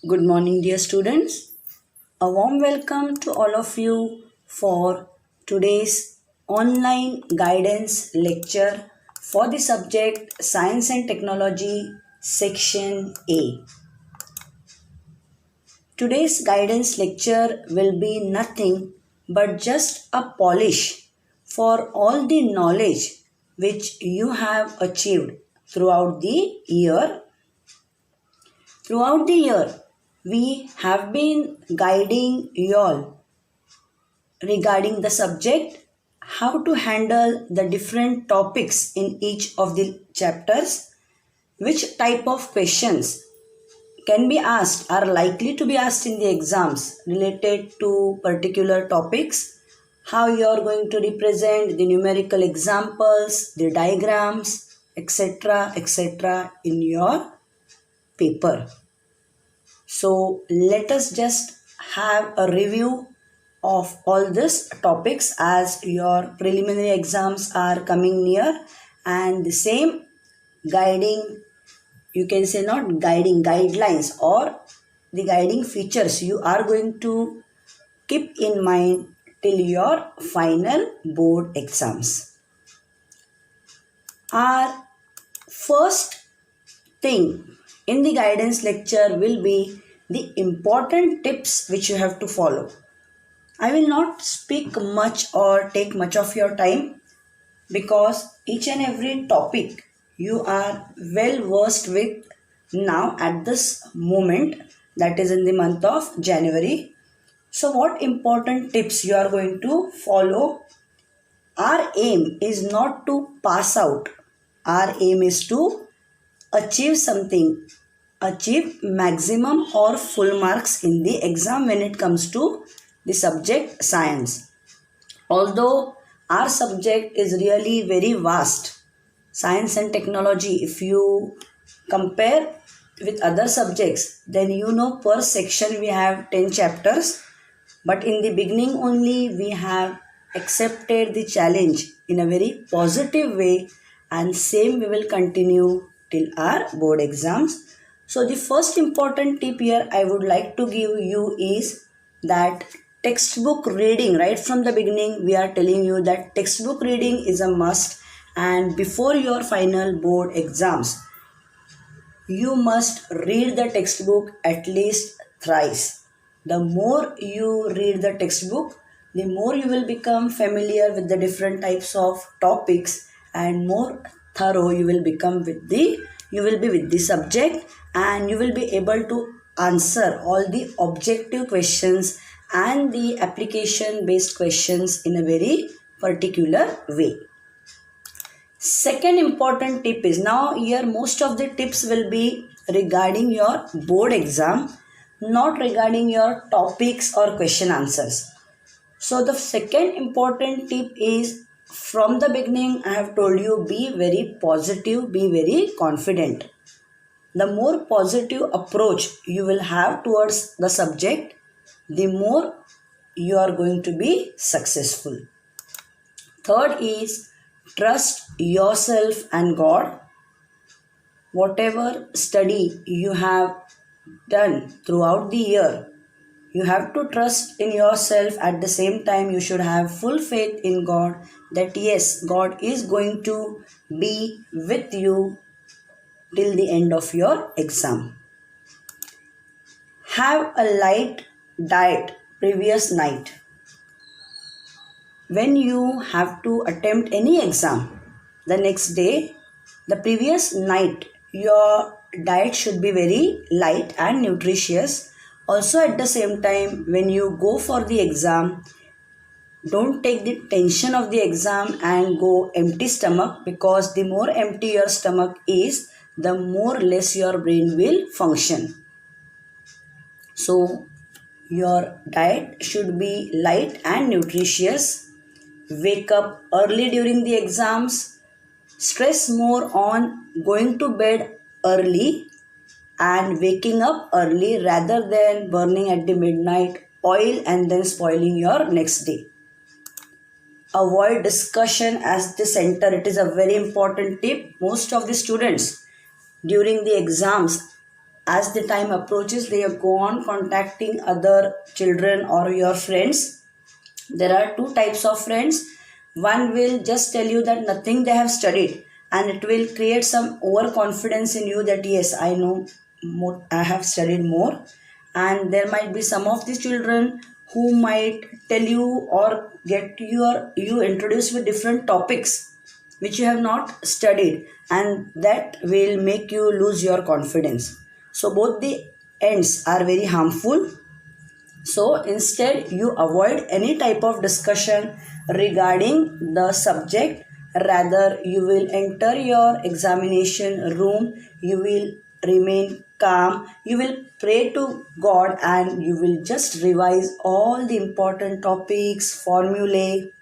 Good morning, dear students. A warm welcome to all of you for today's online guidance lecture for the subject Science and Technology, Section A. Today's guidance lecture will be nothing but just a polish for all the knowledge which you have achieved throughout the year. Throughout the year, we have been guiding you all regarding the subject how to handle the different topics in each of the chapters, which type of questions can be asked are likely to be asked in the exams related to particular topics, how you are going to represent the numerical examples, the diagrams, etc., in your paper. So let us just have a review of all these topics as your preliminary exams are coming near, and the same guiding, you can say not guiding, guidelines or the guiding features you are going to keep in mind till your final board exams. Our first thing in the guidance lecture will be the important tips which you have to follow. I will not speak much or take much of your time because each and every topic you are well versed with now at this moment, that is in the month of January. So what important tips you are going to follow? Our aim is not to pass out. Our aim is to achieve something, achieve maximum or full marks in the exam when it comes to the subject science. Although our subject is really very vast, science and technology, if you compare with other subjects, then you know per section we have 10 chapters, but in the beginning only we have accepted the challenge in a very positive way, and same we will continue till our board exams. So the first important tip here I would like to give you is that textbook reading. Right from the beginning we are telling you that textbook reading is a must, and before your final board exams you must read the textbook at least thrice. The more you read the textbook, the more you will become familiar with the different types of topics, and more thorough you will become with the you will be with the subject, and you will be able to answer all the objective questions and the application based questions in a very particular way. Second important tip is, now here most of the tips will be regarding your board exam, not regarding your topics or question answers. So the second important tip is, from the beginning I have told you, be very positive, be very confident. The more positive approach you will have towards the subject, the more you are going to be successful. Third is, trust yourself and God. Whatever study you have done throughout the year, you have to trust in yourself. At the same time, you should have full faith in God that yes, God is going to be with you till the end of your exam. Have a light diet previous night. When you have to attempt any exam the next day, the previous night your diet should be very light and nutritious. Also at the same time, when you go for the exam, don't take the tension of the exam and go empty stomach, because the more empty your stomach is, the more less your brain will function. So your diet should be light and nutritious. Wake up early during the exams. Stress more on going to bed early and waking up early rather than burning at the midnight oil and then spoiling your next day. Avoid discussion as the center. It is a very important tip. Most of the students during the exams as the time approaches, they go on contacting other children or your friends. There are two types of friends. One will just tell you that nothing they have studied, and it will create some overconfidence in you that yes, I know more, I have studied more. And there might be some of the children who might tell you or get you introduced with different topics which you have not studied, and that will make you lose your confidence. So both the ends are very harmful. So instead, you avoid any type of discussion regarding the subject. Rather, you will enter your examination room, you will remain calm, you will pray to God, and you will just revise all the important topics, formulae,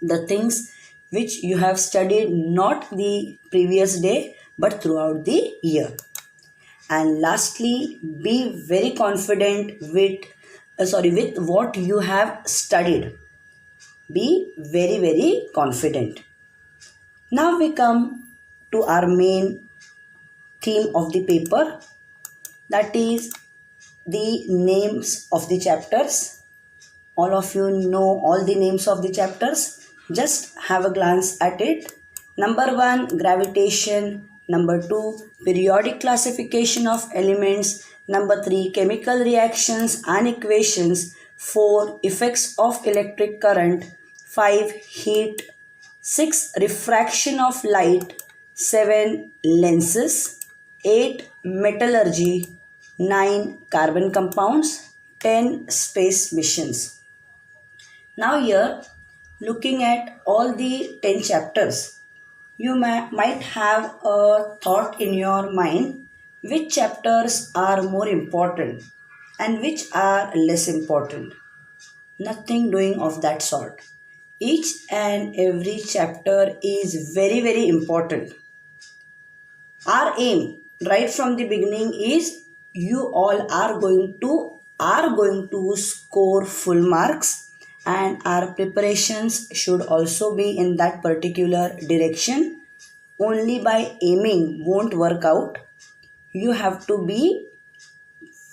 the things which you have studied not the previous day but throughout the year. And lastly, be very confident with what you have studied. Be very confident. Now we come to our main theme of the paper, that is the names of the chapters. All of you know all the names of the chapters. Just have a glance at it. Number 1, gravitation. Number 2, periodic classification of elements. Number 3, chemical reactions and equations. 4, effects of electric current. 5, heat. 6, refraction of light. 7, lenses. 8, metallurgy. 9, carbon compounds. 10, space missions. Now here, looking at all the 10 chapters, you might have a thought in your mind which chapters are more important and which are less important. Nothing doing of that sort. Each and every chapter is very important. Our aim right from the beginning is you all are going to score full marks, and our preparations should also be in that particular direction. Only by aiming won't work out. You have to be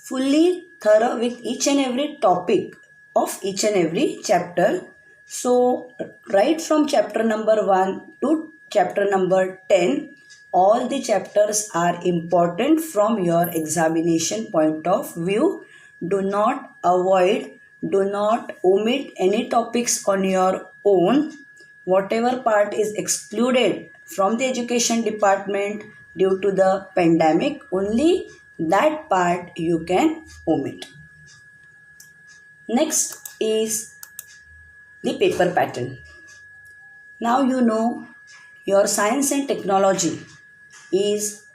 fully thorough with each and every topic of each and every chapter. So right from chapter number 1 to chapter number 10, all the chapters are important from your examination point of view. Do not omit any topics on your own. Whatever part is excluded from the education department due to the pandemic, only that part you can omit. Next is the paper pattern. Now you know your science and technology is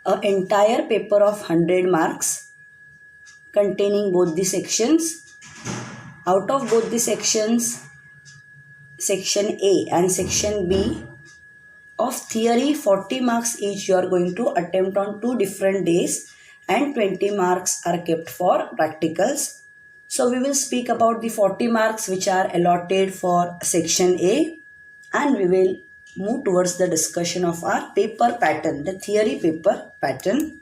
an entire paper of 100 marks containing both the sections. Out of both the sections, section A and section B of theory, 40 marks each you are going to attempt on 2 different days, and 20 marks are kept for practicals. So we will speak about the 40 marks which are allotted for section A, and we will move towards the discussion of our paper pattern, the theory paper pattern.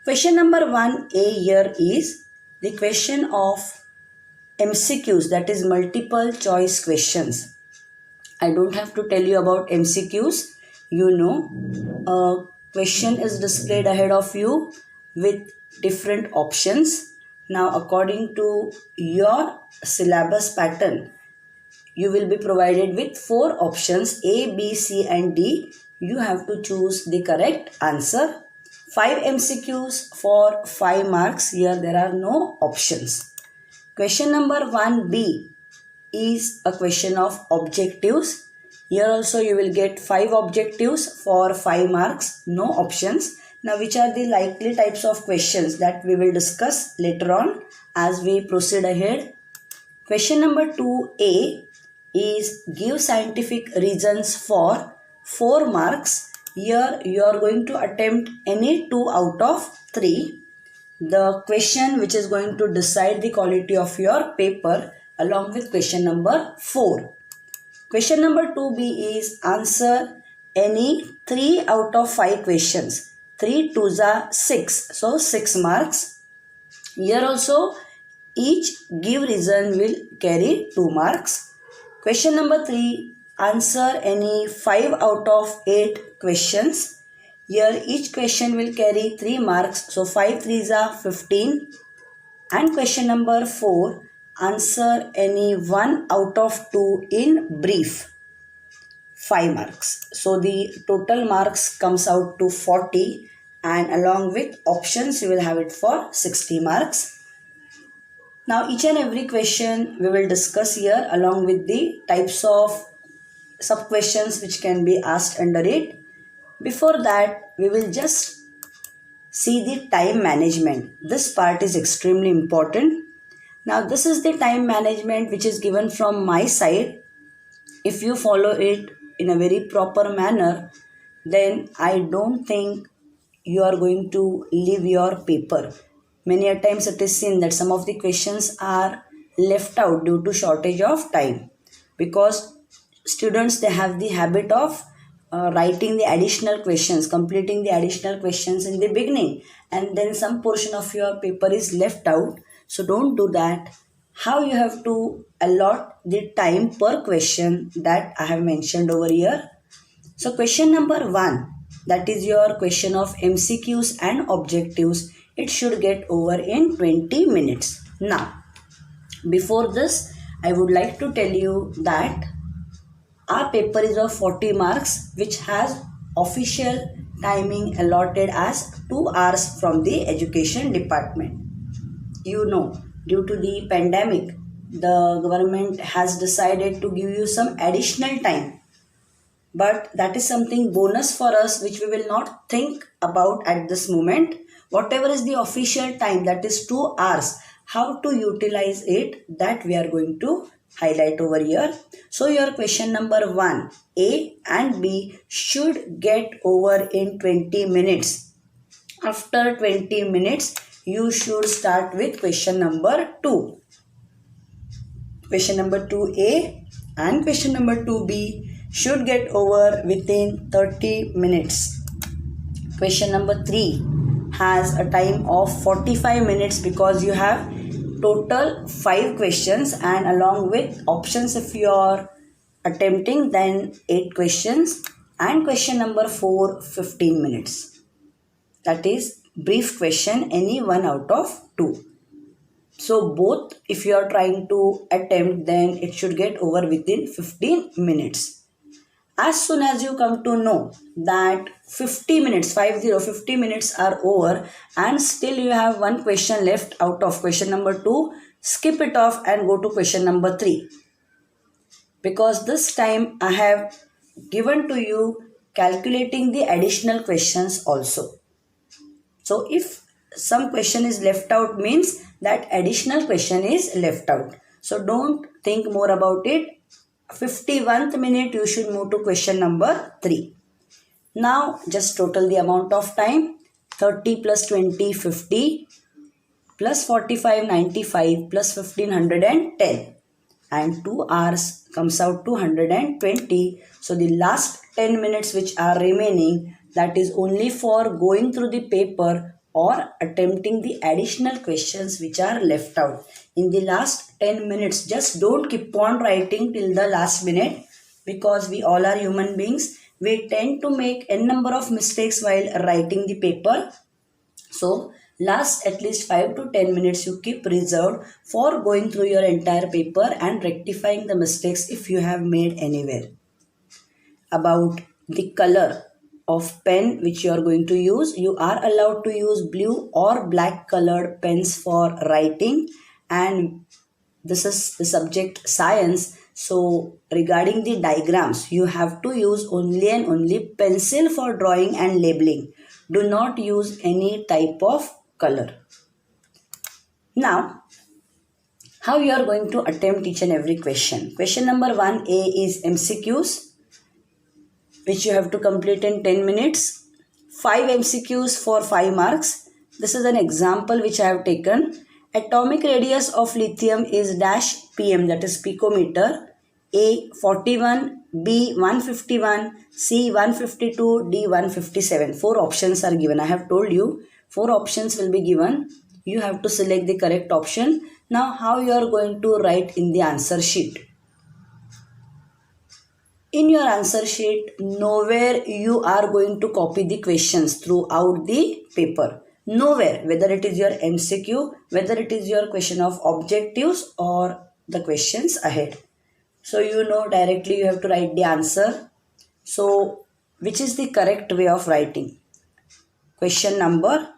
Question number 1A here is the question of MCQs, that is multiple choice questions. I don't have to tell you about MCQs. You know, a question is displayed ahead of you with different options. Now, according to your syllabus pattern, you will be provided with 4 options A, B, C and D. You have to choose the correct answer. 5 MCQs for 5 marks. Here there are no options. Question number 1B is a question of objectives. Here also you will get 5 objectives for 5 marks, no options. Now which are the likely types of questions that we will discuss later on as we proceed ahead. Question number 2A is give scientific reasons for 4 marks. Here you are going to attempt any 2 out of 3. The question which is going to decide the quality of your paper along with question number 4. Question number 2B is answer any 3 out of 5 questions. 3 twos are 6. So 6 marks. Here also each give reason will carry 2 marks. Question number 3. Answer any 5 out of 8 questions. Here each question will carry 3 marks. So 5 threes are 15. And question number 4. Answer any 1 out of 2 in brief. 5 marks. So the total marks comes out to 40, and along with options you will have it for 60 marks. Now each and every question we will discuss here along with the types of sub questions which can be asked under it. Before that, we will just see the time management. This part is extremely important. Now this is the time management which is given from my side. If you follow it in a very proper manner, then I don't think you are going to leave your paper. Many a times it is seen that some of the questions are left out due to shortage of time, because students, they have the habit of writing the additional questions, completing the additional questions in the beginning, and then some portion of your paper is left out. So don't do that. How you have to allot the time per question, that I have mentioned over here. So question number 1, that is your question of MCQs and objectives, it should get over in 20 minutes. Now, before this, I would like to tell you that our paper is of 40 marks, which has official timing allotted as 2 hours from the education department. You know, due to the pandemic, the government has decided to give you some additional time. But that is something bonus for us which we will not think about at this moment. Whatever is the official time, that is 2 hours, how to utilize it, that we are going to highlight over here. So your question number 1, A and B should get over in 20 minutes. After 20 minutes, you should start with question number 2. Question number 2A and question number 2B should get over within 30 minutes. Question number 3 has a time of 45 minutes because you have total 5 questions, and along with options if you are attempting, then 8 questions, and question number 4, 15 minutes. That is brief question, any 1 out of 2. So both if you are trying to attempt, then it should get over within 15 minutes. As soon as you come to know that 50 minutes are over and still you have 1 question left out of question number 2, skip it off and go to question number 3. Because this time I have given to you calculating the additional questions also. So if some question is left out, means that additional question is left out. So don't think more about it. 51st minute you should move to question number 3. Now just total the amount of time. 30 plus 20 50 plus 45 95 plus 15 110, and 2 hours comes out to 120. So the last 10 minutes which are remaining, that is only for going through the paper or attempting the additional questions which are left out. In the last 10 minutes, just don't keep on writing till the last minute, because we all are human beings. We tend to make n number of mistakes while writing the paper. So last at least 5 to 10 minutes you keep reserved for going through your entire paper and rectifying the mistakes if you have made anywhere. About the color of pen which you are going to use, you are allowed to use blue or black colored pens for writing, and this is the subject science. So regarding the diagrams, you have to use only and only pencil for drawing and labeling. Do not use any type of color. Now, how you are going to attempt each and every question. Question number 1A is MCQs, which you have to complete in 10 minutes. 5 MCQs for 5 marks. This is an example which I have taken. Atomic radius of lithium is dash pm, that is picometer. A 41, B 151, C 152, D 157. 4 options are given. I have told you 4 options will be given. You have to select the correct option. Now how you are going to write in the answer sheet? In your answer sheet, nowhere you are going to copy the questions throughout the paper. Nowhere, whether it is your MCQ, whether it is your question of objectives or the questions ahead. So you know directly you have to write the answer. So which is the correct way of writing? Question number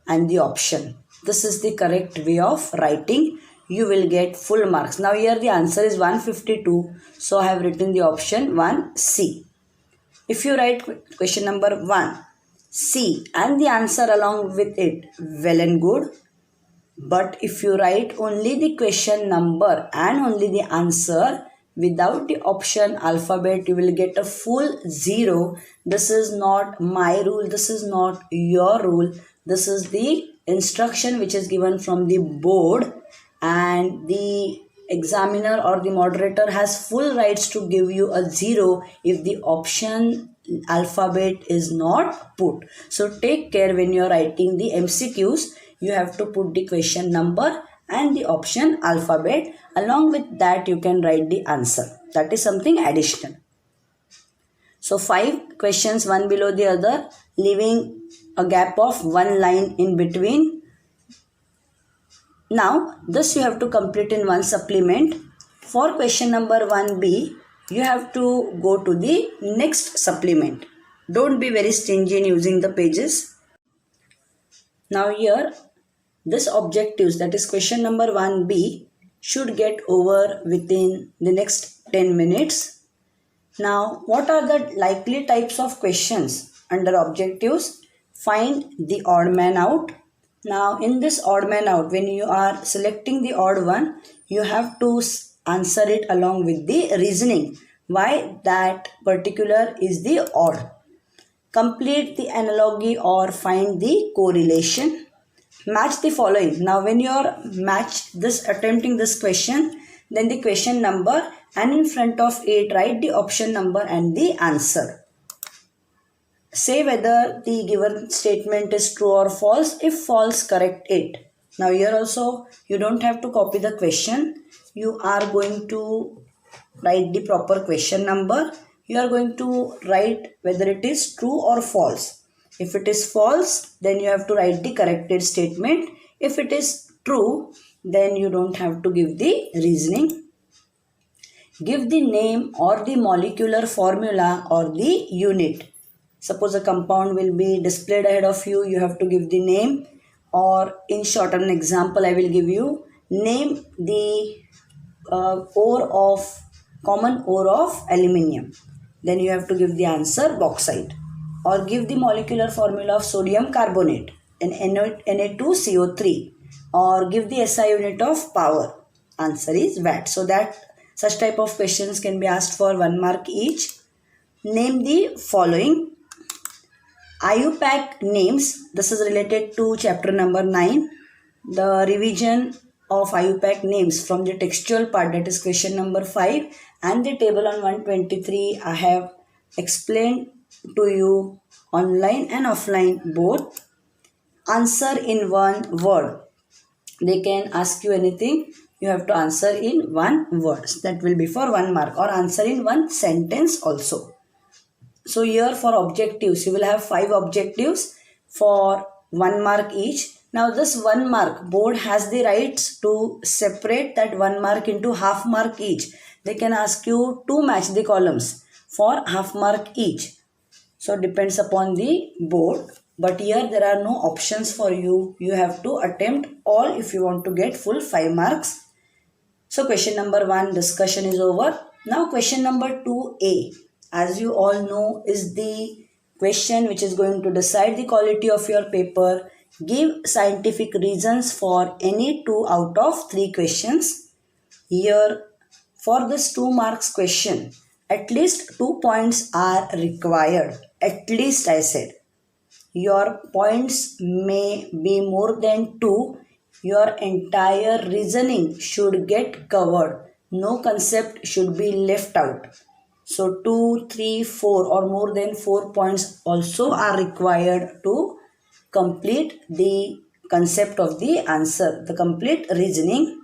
and the option. This is the correct way of writing. You will get full marks. Now here the answer is 152. So I have written the option 1C. If you write question number 1, C and the answer along with it, well and good. But if you write only the question number and only the answer without the option alphabet, you will get a full 0. This is not my rule. This is not your rule. This is the instruction which is given from the board, and the examiner or the moderator has full rights to give you a 0 if the option alphabet is not put. So take care when you are writing the MCQs. You have to put the question number and the option alphabet. Along with that, you can write the answer. That is something additional. So 5 questions, one below the other, leaving a gap of 1 line in between. Now, this you have to complete in one supplement. For question number 1B, you have to go to the next supplement. Don't be very stingy in using the pages. Now here, this objectives, that is question number 1B, should get over within the next 10 minutes. Now, what are the likely types of questions under objectives? Find the odd man out. Now, in this odd man out, when you are selecting the odd one, you have to answer it along with the reasoning. Why that particular is the odd. Complete the analogy or find the correlation. Match the following. Now when you are attempting this question, then the question number and in front of it write the option number and the answer. Say whether the given statement is true or false. If false, correct it. Now here also you don't have to copy the question. You are going to write the proper question number. You are going to write whether it is true or false. If it is false, then you have to write the corrected statement. If it is true, then you don't have to give the reasoning. Give the name or the molecular formula or the unit. Suppose a compound will be displayed ahead of you, you have to give the name, or in short, an example I will give you. Name the common ore of aluminium. Then you have to give the answer bauxite. Or give the molecular formula of sodium carbonate and Na2CO3, or give the SI unit of power. Answer is watt. So that such type of questions can be asked for 1 mark each. Name the following. IUPAC names. This is related to chapter number 9. The revision of IUPAC names from the textual part, that is question number 5, and the table on 123 I have explained to you online and offline both. Answer in 1 word. They can ask you anything. You have to answer in 1 word. That will be for 1 mark, or answer in 1 sentence also. So here for objectives, you will have 5 objectives for 1 mark each. Now this 1 mark, board has the rights to separate that 1 mark into half mark each. They can ask you to match the columns for half mark each. So depends upon the board, but here there are no options for you. You have to attempt all if you want to get full 5 marks. So question number 1 discussion is over. Now question number 2A, as you all know, is the question which is going to decide the quality of your paper. Give scientific reasons for any 2 out of 3 questions. Here for this 2 marks question, at least 2 points are required. At least I said. Your points may be more than 2. Your entire reasoning should get covered. No concept should be left out. So 2, 3, 4 or more than 4 points also are required to complete the concept of the answer, the complete reasoning.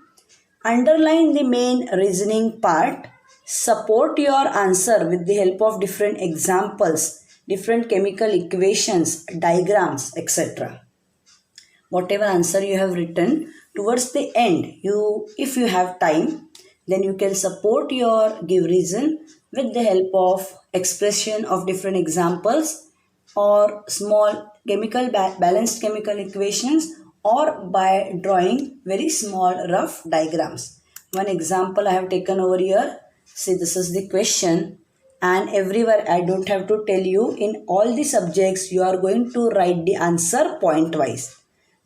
Underline the main reasoning part. Support your answer with the help of different examples, different chemical equations, diagrams, etc. Whatever answer you have written, towards the end, if you have time, then you can support your give reason with the help of expression of different examples or small balanced chemical equations, or by drawing very small rough diagrams. One example I have taken over here. See, this is the question, and everywhere I don't have to tell you, in all the subjects you are going to write the answer point wise.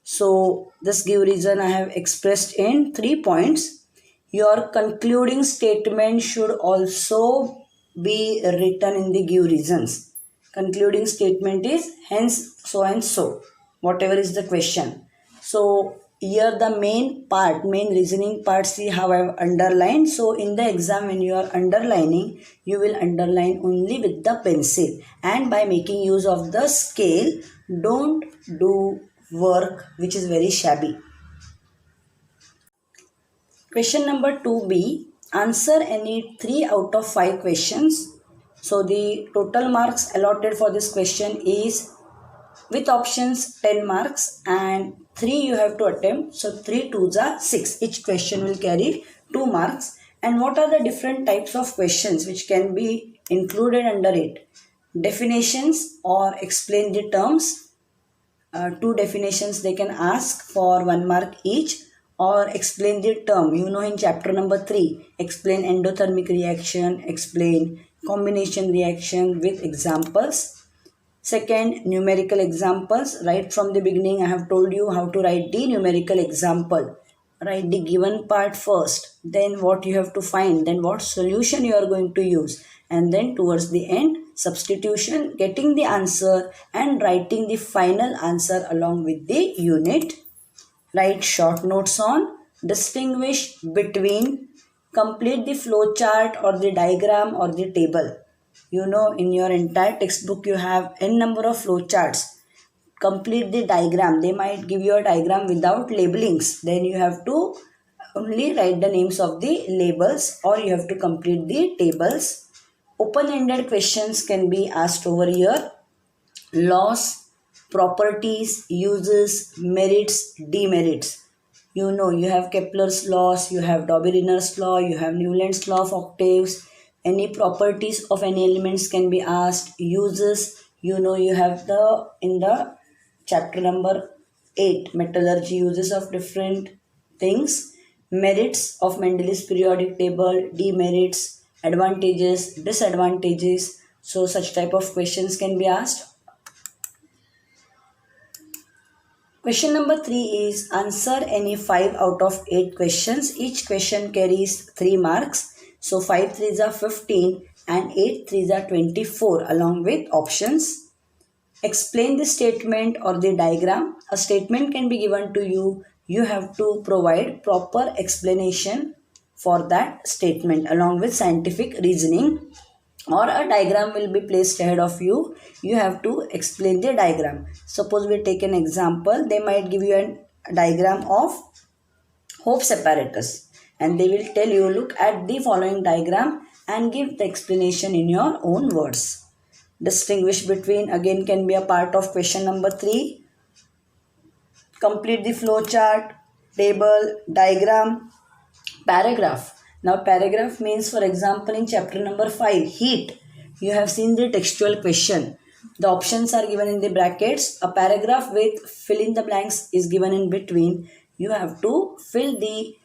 So this give reason I have expressed in 3 points. Your concluding statement should also be written in the give reasons. Concluding statement is hence so and so, whatever is the question. So here the main reasoning part, see how I have underlined. So in the exam when you are underlining, you will underline only with the pencil, and by making use of the scale. Don't do work which is very shabby. Question number 2b. Answer any 3 out of 5 questions. So the total marks allotted for this question is, with options, 10 marks, and 3 you have to attempt. So 3 twos are 6. Each question will carry 2 marks. And what are the different types of questions which can be included under it? Definitions or explain the terms. 2 definitions they can ask for 1 mark each, or explain the term. In chapter number 3, explain endothermic reaction, explain combination reaction with examples. Second, numerical examples. Right from the beginning I have told you how to write the numerical example. Write the given part first, then what you have to find, then what solution you are going to use, and then towards the end, substitution, getting the answer and writing the final answer along with the unit. Write short notes on, distinguish between, complete the flow chart or the diagram or the table. In your entire textbook you have n number of flow charts. Complete the diagram. They might give you a diagram without labelings. Then you have to only write the names of the labels, or you have to complete the tables. Open-ended questions can be asked over here. Laws, properties, uses, merits, demerits. You have Kepler's laws, you have Dobereiner's law, you have Newland's law of octaves. Any properties of any elements can be asked. Uses, you have in the chapter number 8, metallurgy, uses of different things. Merits of Mendel's periodic table, demerits, advantages, disadvantages. So such type of questions can be asked. Question number 3 is, answer any 5 out of 8 questions. Each question carries 3 marks. So 5 threes are 15 and 8 threes are 24 along with options. Explain the statement or the diagram. A statement can be given to you. You have to provide proper explanation for that statement along with scientific reasoning, or a diagram will be placed ahead of you. You have to explain the diagram. Suppose we take an example. They might give you a diagram of Hope's apparatus, and they will tell you, look at the following diagram and give the explanation in your own words. Distinguish between again can be a part of question number 3. Complete the flow chart, table, diagram, paragraph. Now paragraph means, for example, in chapter number 5, heat, you have seen the textual question. The options are given in the brackets. A paragraph with fill in the blanks is given in between. You have to fill the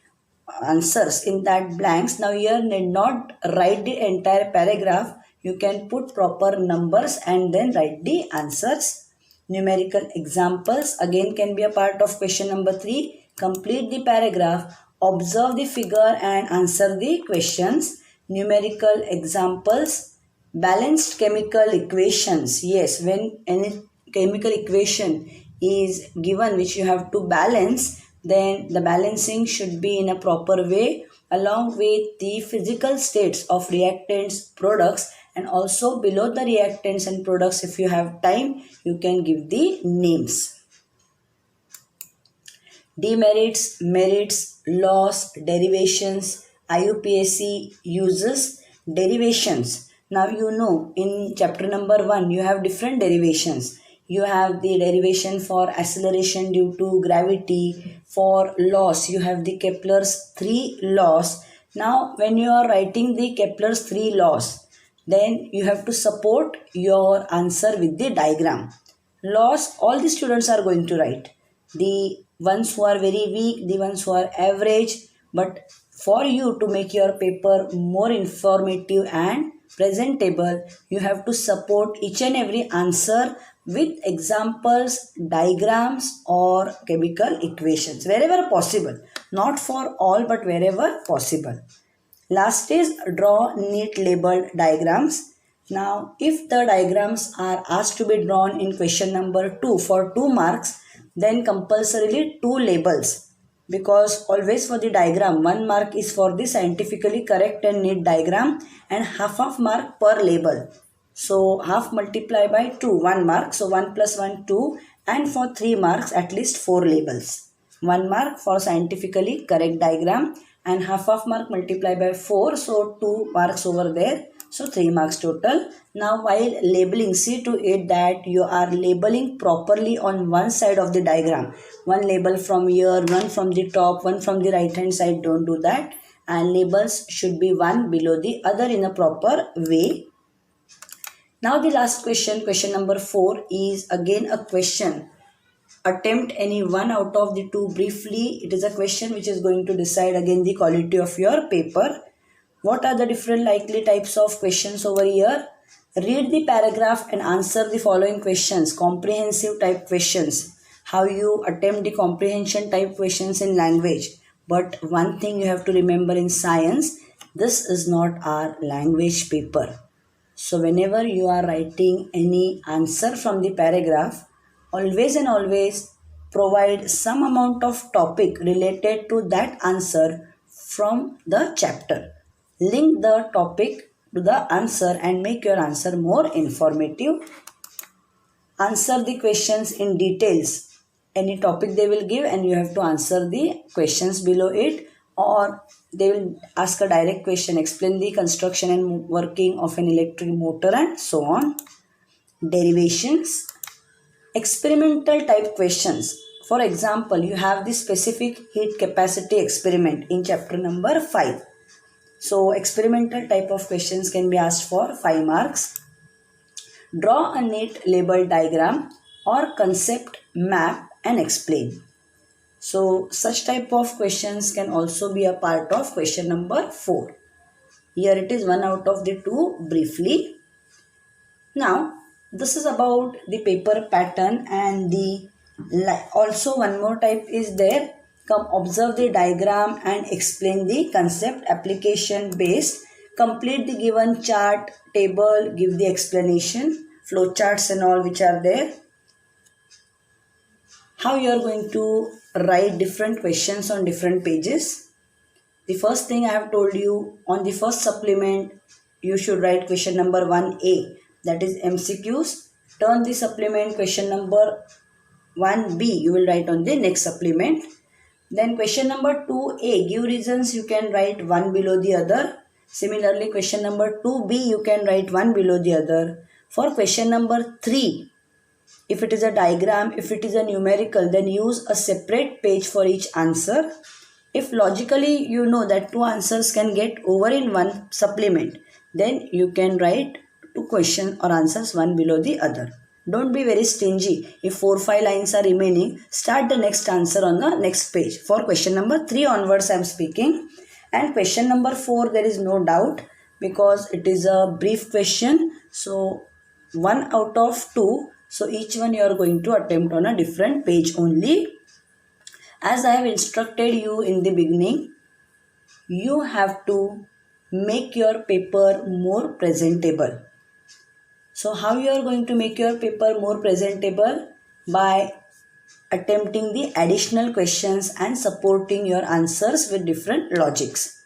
answers in that blanks. Now here need not write the entire paragraph. You can put proper numbers and then write the answers. Numerical examples again can be a part of question number 3. Complete the paragraph, observe the figure and answer the questions. Numerical examples, balanced chemical equations. Yes, when any chemical equation is given which you have to balance, then the balancing should be in a proper way. along with the physical states of reactants, products, and also below the reactants and products, if you have time, you can give the names. Demerits, merits, loss, derivations, IUPAC uses derivations. Now you know in chapter number 1 you have different derivations. You have the derivation for acceleration due to gravity, for loss you have the Kepler's 3 laws. Now when you are writing the Kepler's 3 laws, then you have to support your answer with the diagram. Laws all the students are going to write, the ones who are very weak, the ones who are average, but for you to make your paper more informative and presentable, you have to support each and every answer with examples, diagrams, or chemical equations wherever possible. Not for all, but wherever possible. Last is draw neat labeled diagrams. Now, if the diagrams are asked to be drawn in question number 2 for 2 marks, then compulsorily 2 labels, because always for the diagram 1 mark is for the scientifically correct and neat diagram and half of mark per label. So half multiply by 2, 1 mark. So 1 plus 1, 2, and for 3 marks at least 4 labels. 1 mark for scientifically correct diagram and half of mark multiply by 4, so 2 marks over there, so 3 marks total. Now while labeling, see to it that you are labeling properly on one side of the diagram. One label from here, one from the top, one from the right hand side, don't do that, and labels should be one below the other in a proper way. Now the last question, question number 4, is again a question. Attempt any one out of the two briefly. It is a question which is going to decide again the quality of your paper. What are the different likely types of questions over here? Read the paragraph and answer the following questions. Comprehensive type questions. How you attempt the comprehension type questions in language. But one thing you have to remember in science, this is not our language paper. So whenever you are writing any answer from the paragraph, always and always provide some amount of topic related to that answer from the chapter. Link the topic to the answer and make your answer more informative. Answer the questions in details. Any topic they will give and you have to answer the questions below it, or they will ask a direct question, explain the construction and working of an electric motor and so on. Derivations. Experimental type questions. For example, you have the specific heat capacity experiment in chapter number 5. So experimental type of questions can be asked for 5 marks. Draw a neat label diagram or concept map and explain. So such type of questions can also be a part of question number 4. Here it is 1 out of the 2 briefly. Now this is about the paper pattern, and the also one more type is there. Come observe the diagram and explain the concept application based. Complete the given chart, table, give the explanation, flow charts and all which are there. How you are going to write different questions on different pages. The first thing I have told you, on the first supplement you should write question number 1A, that is MCQs. Turn the supplement question number 1B you will write on the next supplement. Then question number 2A, give reasons, you can write one below the other. Similarly question number 2B you can write one below the other. For question number 3, if it is a diagram, if it is a numerical, then use a separate page for each answer. If logically you know that 2 answers can get over in one supplement, then you can write 2 questions or answers one below the other. Don't be very stingy. If 4-5 lines are remaining, start the next answer on the next page. For question number 3 onwards I am speaking. And question number 4, there is no doubt because it is a brief question. So 1 out of 2. So each one you are going to attempt on a different page only. As I have instructed you in the beginning, you have to make your paper more presentable. So how you are going to make your paper more presentable? By attempting the additional questions and supporting your answers with different logics.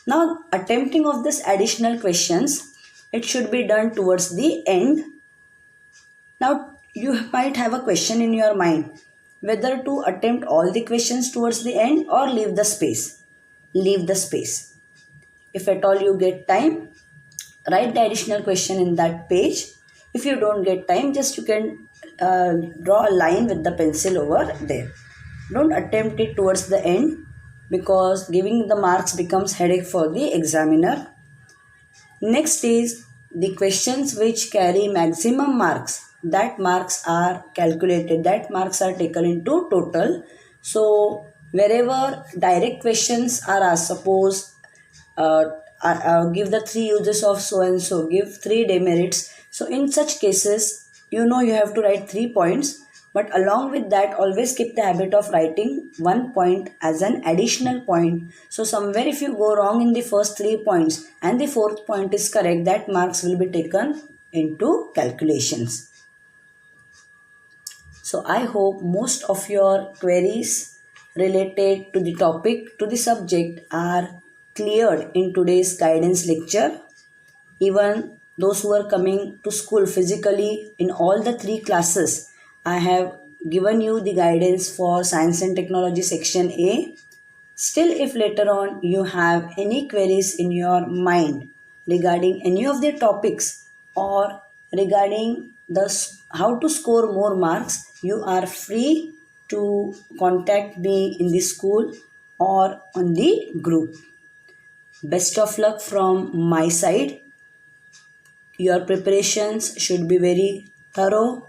Now, attempting of this additional questions, it should be done towards the end. Now, you might have a question in your mind whether to attempt all the questions towards the end or leave the space. Leave the space. If at all you get time, write the additional question in that page. If you don't get time, just you can draw a line with the pencil over there. Don't attempt it towards the end because giving the marks becomes headache for the examiner. Next is the questions which carry maximum marks. That marks are calculated, that marks are taken into total. So wherever direct questions are asked, suppose give the three uses of so and so, give three demerits. So in such cases, you have to write 3 points, but along with that, always keep the habit of writing 1 point as an additional point. So somewhere if you go wrong in the first 3 points and the fourth point is correct, that marks will be taken into calculations. So I hope most of your queries related to the topic, to the subject are cleared in today's guidance lecture. Even those who are coming to school physically in all the 3 classes, I have given you the guidance for Science and Technology section A. Still, if later on you have any queries in your mind regarding any of the topics or regarding how to score more marks, you are free to contact me in the school or on the group. Best of luck from my side. Your preparations should be very thorough,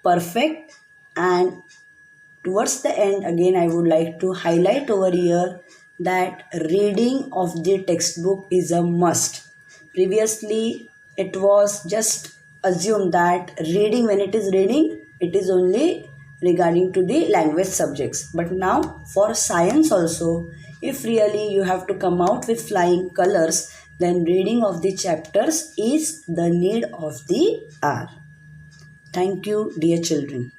perfect, and towards the end, again, I would like to highlight over here that reading of the textbook is a must. Previously, it was just assumed that reading, when it is reading, it is only regarding to the language subjects. But now, for science also, if really you have to come out with flying colors, then reading of the chapters is the need of the hour. Thank you, dear children.